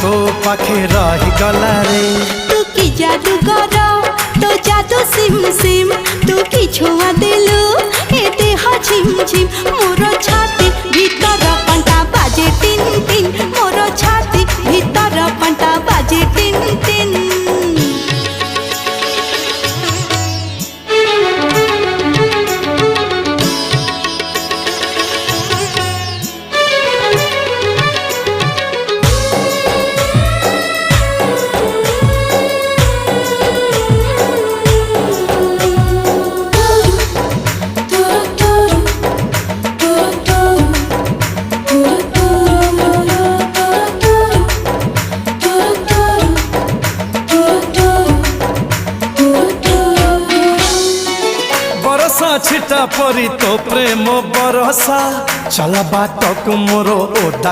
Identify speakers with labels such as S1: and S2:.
S1: तो पाखे रही गला रे।
S2: तू की जादू कर तो जादू सिम सिम तू की छुआ दिलु ए देह झिम झिम मोर छाती भीतर पंटा बाजे टिन टिन मोर छाती भीतर पंटा बाजे टिन टिन।
S1: छिटा परी तो प्रेम बरसा चल बात को मोरो ओदा।